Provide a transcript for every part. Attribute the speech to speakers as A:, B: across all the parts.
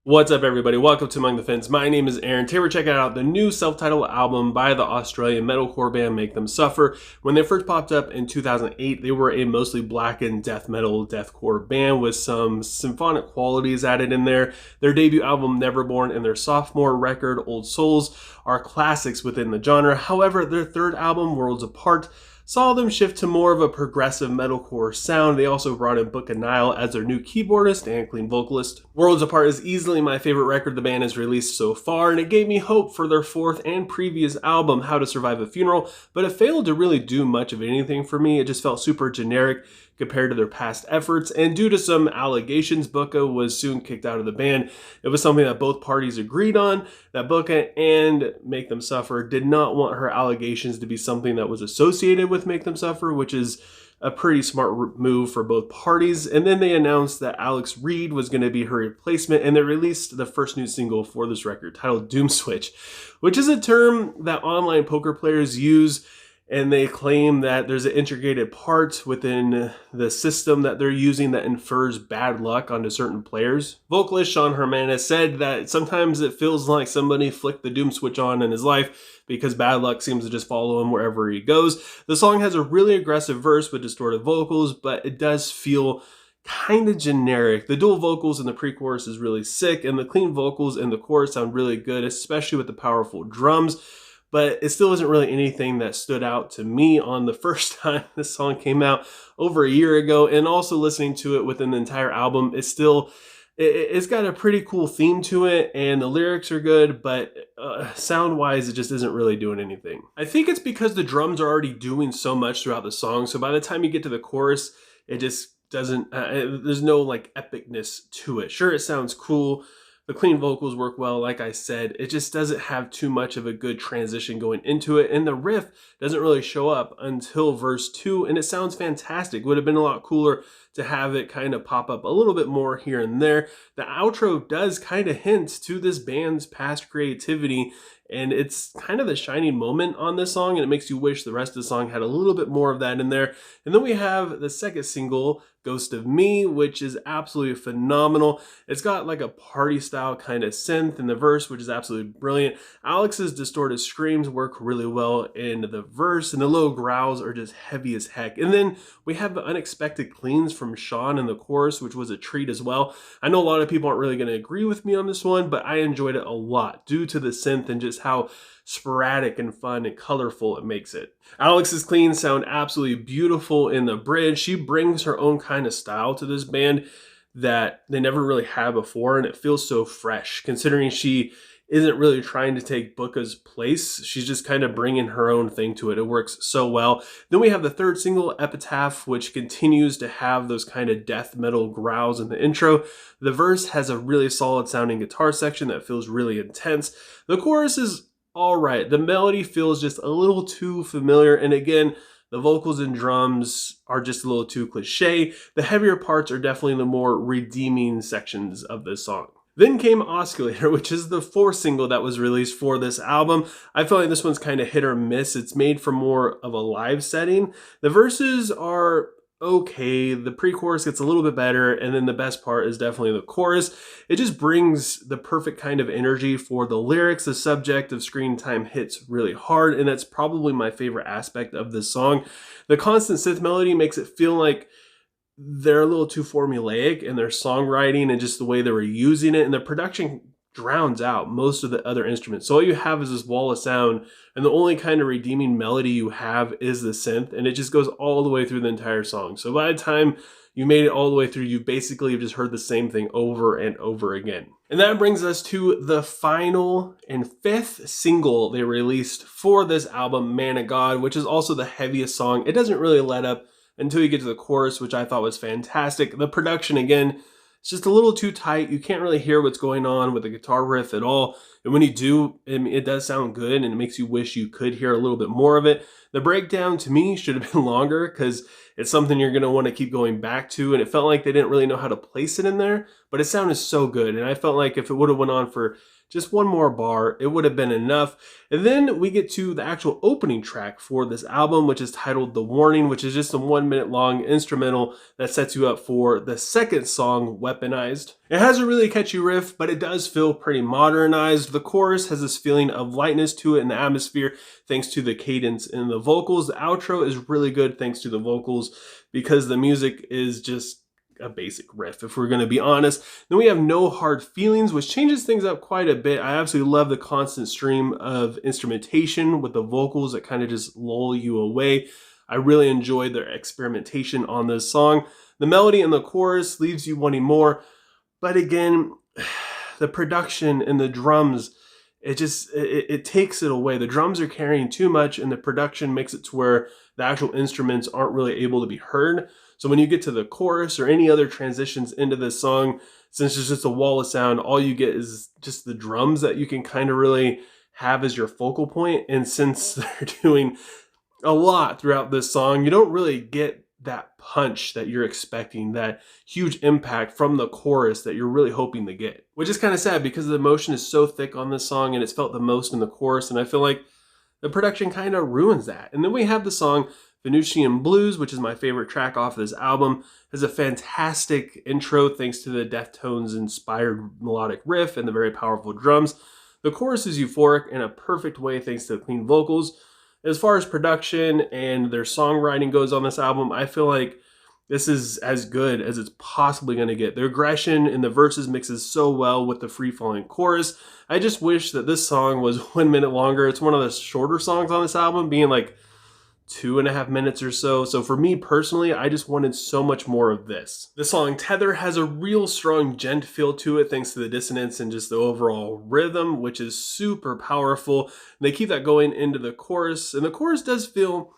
A: What's up, everybody? Welcome to Among the Fins. My name is Aaron. Today we're checking out the new self-titled album by the Australian metalcore band Make Them Suffer. When they first popped up in 2008, they were a mostly blackened death metal, deathcore band with some symphonic qualities added in there. Their debut album, Neverborn, and their sophomore record, Old Souls, are classics within the genre. However, their third album, Worlds Apart, saw them shift to more of a progressive metalcore sound. They also brought in Book of Nile as their new keyboardist and clean vocalist. Worlds Apart is easily my favorite record the band has released so far, and it gave me hope for their fourth and previous album, How to Survive a Funeral, but it failed to really do much of anything for me. It just felt super generic compared to their past efforts, and due to some allegations, Booka was soon kicked out of the band. It was something that both parties agreed on, that Booka and Make Them Suffer did not want her allegations to be something that was associated with Make Them Suffer, which is a pretty smart move for both parties. And then they announced that Alex Reed was going to be her replacement, and they released the first new single for this record, titled Doomswitch, which is a term that online poker players use, and they claim that there's an integrated part within the system that they're using that infers bad luck onto certain players. Vocalist Sean Hermanez said that sometimes it feels like somebody flicked the doom switch on in his life because bad luck seems to just follow him wherever he goes. The song has a really aggressive verse with distorted vocals, but it does feel kind of generic. The dual vocals in the pre-chorus is really sick, and the clean vocals in the chorus sound really good, especially with the powerful drums. But it still isn't really anything that stood out to me on the first time this song came out over a year ago. And also listening to it within the entire album, it's got a pretty cool theme to it, and the lyrics are good, but sound-wise, it just isn't really doing anything. I think it's because the drums are already doing so much throughout the song, so by the time you get to the chorus, it just doesn't, there's no like epicness to it. Sure, it sounds cool. The clean vocals work well, like I said. It just doesn't have too much of a good transition going into it, and the riff doesn't really show up until verse 2, and it sounds fantastic. Would have been a lot cooler to have it kind of pop up a little bit more here and there. The outro does kind of hint to this band's past creativity, and it's kind of the shining moment on this song, and it makes you wish the rest of the song had a little bit more of that in there. And then we have the second single, Ghost of Me, which is absolutely phenomenal. It's got like a party style kind of synth in the verse, which is absolutely brilliant. Alex's distorted screams work really well in the verse, and the low growls are just heavy as heck. And then we have the unexpected cleans from Sean in the chorus, which was a treat as well. I know a lot of people aren't really going to agree with me on this one, but I enjoyed it a lot due to the synth and just how sporadic and fun and colorful it makes it. Alex's cleans sound absolutely beautiful in the bridge. She brings her own kind of style to this band that they never really had before, and it feels so fresh considering she isn't really trying to take Booka's place. She's just kind of bringing her own thing to it. It works so well. Then we have the third single, Epitaph, which continues to have those kind of death metal growls in the intro. The verse has a really solid sounding guitar section that feels really intense. The chorus is all right. The melody feels just a little too familiar, and again, the vocals and drums are just a little too cliche. The heavier parts are definitely the more redeeming sections of this song. Then came Oscillator, which is the fourth single that was released for this album. I feel like this one's kind of hit or miss. It's made for more of a live setting. The verses are okay, the pre-chorus gets a little bit better, and then the best part is definitely the chorus. It just brings the perfect kind of energy for the lyrics. The subject of screen time hits really hard, and that's probably my favorite aspect of this song. The constant synth melody makes it feel like they're a little too formulaic in their songwriting and just the way they were using it, and the production drowns out most of the other instruments. So all you have is this wall of sound, and the only kind of redeeming melody you have is the synth, and it just goes all the way through the entire song. So by the time you made it all the way through, you basically have just heard the same thing over and over again. And that brings us to the final and fifth single they released for this album, Man of God, which is also the heaviest song. It doesn't really let up until you get to the chorus, which I thought was fantastic. The production, again, it's just a little too tight. You can't really hear what's going on with the guitar riff at all. And when you do, it does sound good, and it makes you wish you could hear a little bit more of it. The breakdown, to me, should have been longer because it's something you're going to want to keep going back to, and it felt like they didn't really know how to place it in there, but it sounded so good, and I felt like if it would have went on for just one more bar, it would have been enough. And then we get to the actual opening track for this album, which is titled The Warning, which is just a 1 minute long instrumental that sets you up for the second song, Weaponized. It has a really catchy riff, but it does feel pretty modernized. The chorus has this feeling of lightness to it in the atmosphere, thanks to the cadence in the vocals. The outro is really good thanks to the vocals, because the music is just a basic riff, if we're going to be honest. Then we have No Hard Feelings, which changes things up quite a bit. I absolutely love the constant stream of instrumentation with the vocals that kind of just lull you away. I really enjoyed their experimentation on this song. The melody in the chorus leaves you wanting more. But again, the production and the drums, it takes it away. The drums are carrying too much, and the production makes it to where the actual instruments aren't really able to be heard. So when you get to the chorus or any other transitions into this song, since it's just a wall of sound, all you get is just the drums that you can kind of really have as your focal point. And since they're doing a lot throughout this song, you don't really get that punch that you're expecting, that huge impact from the chorus that you're really hoping to get. Which is kind of sad, because the emotion is so thick on this song and it's felt the most in the chorus, and I feel like the production kind of ruins that. And then we have the song Venusian Blues, which is my favorite track off of this album. Has a fantastic intro thanks to the Deftones inspired melodic riff and the very powerful drums. The chorus is euphoric in a perfect way thanks to the clean vocals. As far as production and their songwriting goes on this album, I feel like this is as good as it's possibly going to get. The aggression in the verses mixes so well with the free-falling chorus. I just wish that this song was 1 minute longer. It's one of the shorter songs on this album, being like 2.5 minutes or so. So for me personally, I just wanted so much more of this. The song Tether has a real strong djent feel to it thanks to the dissonance and just the overall rhythm, which is super powerful. They keep that going into the chorus, and the chorus does feel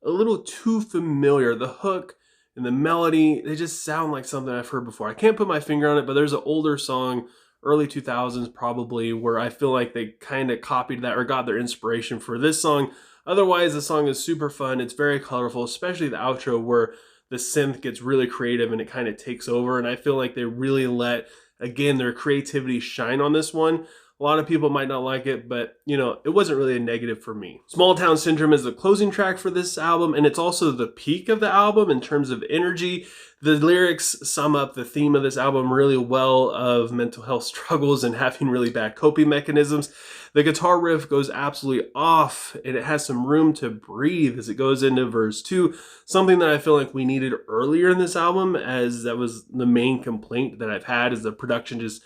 A: a little too familiar. The hook and the melody, they just sound like something I've heard before. I can't put my finger on it, but there's an older song, early 2000s probably, where I feel like they kind of copied that or got their inspiration for this song. Otherwise, the song is super fun. It's very colorful, especially the outro where the synth gets really creative and it kind of takes over. And I feel like they really let, again, their creativity shine on this one. A lot of people might not like it, but, you know, it wasn't really a negative for me. Small Town Syndrome is the closing track for this album, and it's also the peak of the album in terms of energy. The lyrics sum up the theme of this album really well, of mental health struggles and having really bad coping mechanisms. The guitar riff goes absolutely off, and it has some room to breathe as it goes into verse 2, something that I feel like we needed earlier in this album, as that was the main complaint that I've had, is the production just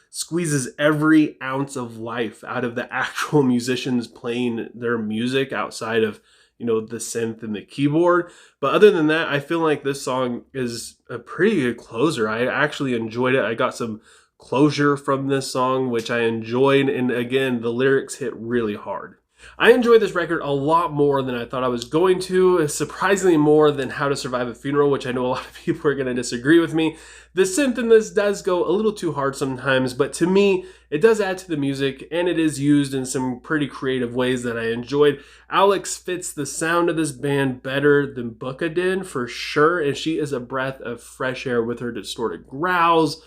A: squeezes every ounce of life out of the actual musicians playing their music outside of, you know, the synth and the keyboard. But other than that, I feel like this song is a pretty good closer. I actually enjoyed it. I got some closure from this song, which I enjoyed. And again, the lyrics hit really hard. I enjoyed this record a lot more than I thought I was going to, surprisingly more than How to Survive a Funeral, which I know a lot of people are going to disagree with me. The synth in this does go a little too hard sometimes, but to me, it does add to the music, and it is used in some pretty creative ways that I enjoyed. Alex fits the sound of this band better than Booka did, for sure, and she is a breath of fresh air with her distorted growls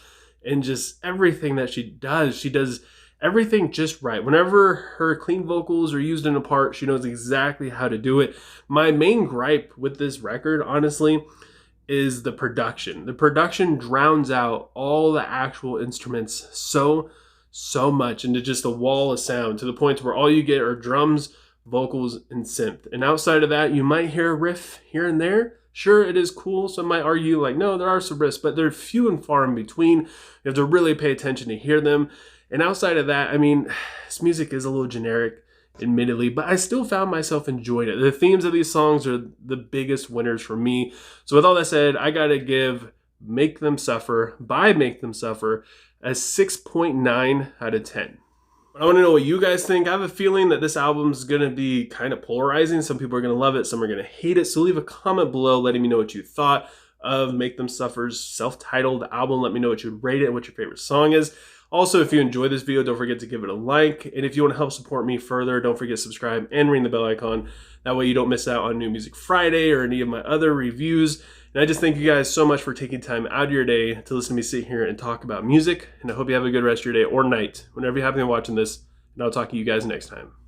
A: and just everything that she does everything just right. Whenever her clean vocals are used in a part, she knows exactly how to do it. My main gripe with this record, honestly, is the production. The production drowns out all the actual instruments so much into just a wall of sound, to the point where all you get are drums, vocals, and synth. And outside of that, you might hear a riff here and there. Sure, it is cool. Some might argue like, no, there are some riffs, but they're few and far in between. You have to really pay attention to hear them. And outside of that, I mean, this music is a little generic, admittedly, but I still found myself enjoying it. The themes of these songs are the biggest winners for me. So with all that said, I gotta give Make Them Suffer by Make Them Suffer a 6.9 out of 10. I want to know what you guys think. I have a feeling that this album's going to be kind of polarizing. Some people are going to love it, some are going to hate it. So leave a comment below letting me know what you thought of Make Them Suffer's self-titled album. Let me know what you'd rate it and what your favorite song is. Also, if you enjoyed this video, don't forget to give it a like. And if you want to help support me further, don't forget to subscribe and ring the bell icon. That way you don't miss out on New Music Friday or any of my other reviews. And I just thank you guys so much for taking time out of your day to listen to me sit here and talk about music. And I hope you have a good rest of your day or night, whenever you happen to be watching this. And I'll talk to you guys next time.